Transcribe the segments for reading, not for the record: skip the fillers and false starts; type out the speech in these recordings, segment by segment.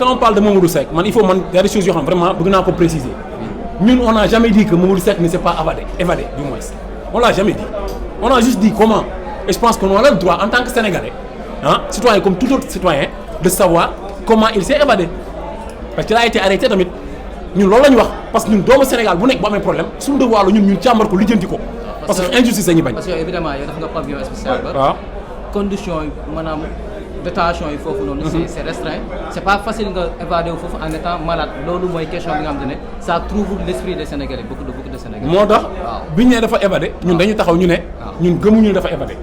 quand on parle de Mamadou Seck il faut y a des choses yoo xam vraiment bëgg naa ko préciser ñun on n'a jamais dit que Mamadou Seck ne s'est pas évadé du moins on l'a jamais dit on a juste dit comment et je pense qu'on a le droit en tant que Sénégalais citoyen comme tout autre citoyen de savoir comment il s'est évadé parce qu'il a été arrêté tamit ñun loolu la ñu wax parce que ñun doomu Sénégal bu nekk bu amee problème suñu devoir la ñun càmbar ko lijjanti ko parce que injustice la ñuy bañ. parce que évidemment yow def nga pavillon spécial ba. waaw conditions yi maanaam détention yi foofu noonu. c'est restreint c'est pas facile nga évader wu foofu en étant malade loolu mooy question bi nga xamante ne ça trouble l'esprit des Sénégalais beaucoup de Sénégalais. moo tax biñ ne dafa évadé ñun dañu taxaw ñu ne. ñun gëmuñu dafa évadé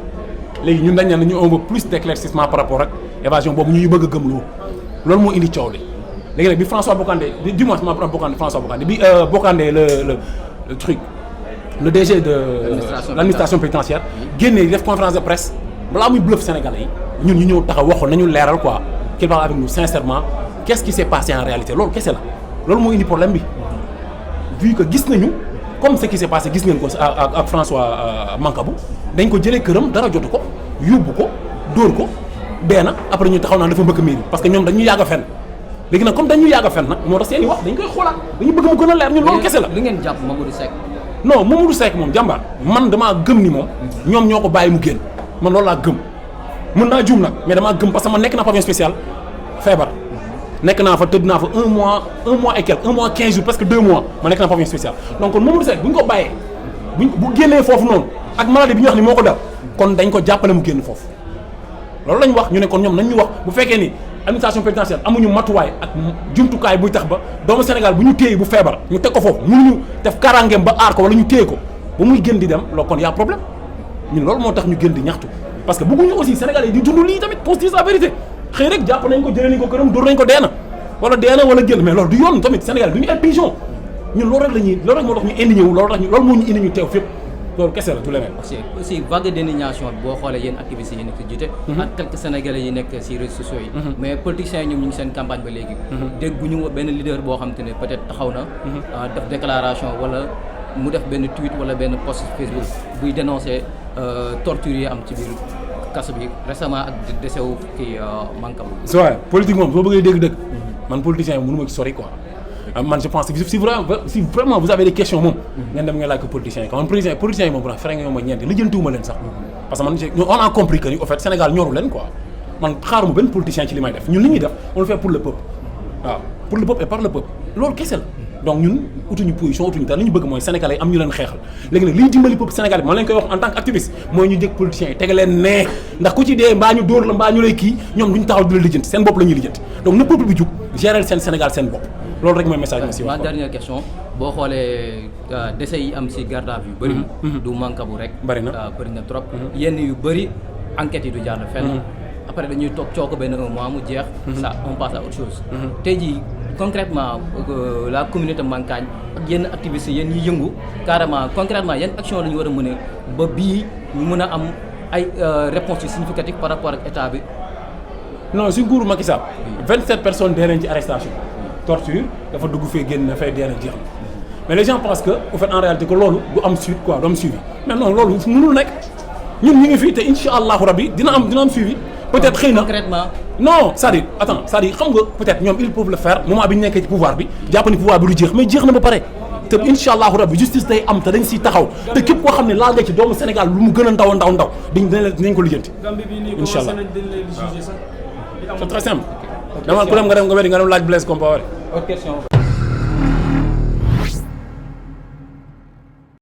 léegi ñun dañ ne ñu on veut plus d'éclaircissement par rapport ak évasion boobu ñu bëgg a gëmloo loolu moo indi coow li léegi nag bi François Bocandé du moins François Bocandé bi Bocandé le truc le DG de l'administration pénitentiaire génnee def conférence de presse balaa muy bluff Sénégalais yi ñun ñu ñëw taxaw waxoon nañu leeral quoi qu'il parle avec nous sincèrement qu'est-ce qui s'est passé en réalité loolu kese la loolu moo indi problème bi vu que gis nañu comme ce qui s'est passé gis ngeen ko ak François Mancabou dañ ko jëlee këram dara jotu ko yóbbu ko dóor ko dee na après ñu taxaw naan dafa mbëkk miir parce que ñoom dañu yàgg a fenn léegi nag comme dañu yàgg a fen nag moo tax seen i wax dañ koy xoolaat dañu bëgg mu gën a leer ñun loolu kese la. li ngeen jàpp Mamadou Seck. non Mamadou Seck moom jàmbaar man damaa gëm ni moom ñoom ñoo ko bàyyi mu génn man loolu laa gëm mën naa juum nag mais damaa gëm parce que man nekk naa pavillon spécial feebar nekk naa fa tëdd naa fa un mois et quelque 1 mois 15 jours presque 2 mois ma nekk naa pavillon spécial donc kon Mamadou Seck bu ñu ko bàyyee bu génnee foofu noonu ak maladie bi ñu wax ni moo ko dal kon dañ ko jàppale mu génn foofu loolu lañ wax ñu ne kon ñoom nañ ñu wax bu fekkee ni administration pénitentiaire amuñu matuwaay ak jumtukaay buy tax ba doomu Sénégal bu ñu téye bu feebar ñu teg ko foofu mënuñu def kaaraangeem ba aar ko wala ñu téye ko ba muy gën di dem loolu kon y a problème ñun loolu moo tax ñu gën di ñaxtu parce que bëgguñu aussi Sénégalais yi di dund lii tamit qu'on se dise la vérité xëy rek jàpp nañ ko jëlee nañ ko këram dóor nañ ko deena wala génn mais loolu du yoon tamit Sénégal du ñu ay pigeon ñun loolu rek moo tax ñu indi ñëw loolu moo ñu indi ñu teew fépp loolu kese la du leneen. aussi vague d'indignation bi boo xoolee yéen activistes yi nekk ci jiite. ak quelques sénégalais yi nekk ci réseaux sociaux yi. mais politiciens yi ñoom ñu ngi seen campagne ba léegi. dégguñu benn leader boo xam te ne peut-être taxaw na. def déclaration wala mu def benn tweet wala benn post Facebook buy dénoncer torture yi am ci biir kaso bi récemment ak décès wu kii Mancabou. c'est vrai politique moom soo bëggee dégg dëgg man politicien yi mënu ma ci sori quoi. man je pense que si vraiment vous avez des questions moom ngeen dem ngeen laaj ko politiciens yi man politiciens yi moom bu fere nga ñoom mooy ñeenti lijjantiwuma leen sax parce que man on a compris que ni au fait Sénégal ñoru leen quoi man xaaruma benn politicien ci li may def ñun li ñuy def on le fait pour le peuple waaw pour le peuple et par le peuple loolu kese la donc ñun utuñu position utuñu dara li ñu bëgg mooy sénégalais yi am ñu leen xeexal léegi nag li ñu dimbali peuple sénégalais bi man leen koy wax en tant qu'activiste mooy ñu jëkk politiciens yi tege leen nee ndax ku ci dee mbaa ñu dóor la mbaa ñu lay kii ñoom duñu taxaw di la lijjanti seen bopp la ñuy lijjanti donc na peuple bi jug gérer seen Sénégal seen bopp loolu rek mooy message aussi. ma dernière question boo xoolee décès yi am ci garde à vue bëri du Mancabou rek bëri na trop yenn yu bëri enquêtes yi du jàll fenn après dañuy toog cooko benn un mois mu jeex ça on passe à autre chose tey jii concrètement la communauté Mankagne ak yenn activistes yéen ñi yëngu carrément concrètement yenn action la ñu war a mën a ba bii ñu mën a am ay réponses yu significatives par rapport ak état bi. non si nguuru Macky Sall 27 personnes dee nañ ci arrestation torture dafa dugg fee génn na fay dee na jeex na mais les gens pensent que au fait en réalité que loolu du am suite quoi du am suivi mais non loolu mënul nekk ñun ñu ngi fii te insha allahu rabbi dina am suivi peut-être xëy na concrètement non c'est-à-dire attends c'est-à-dire xam nga peut-être ñoom ils peuvent le faire moment bi ñu nekkee ci pouvoir bi jàpp ni pouvoir bi du jeex mais jeex na ba pare te insha allahu rabbi justice day am te dañ siy taxaw te képp koo xam ne laal nga ci doomu Sénégal lu mu gën a ndaw dinañ ko lijjanti insha allah c'est très simple dama ku dem nga dem laaj Blaise Compaoré.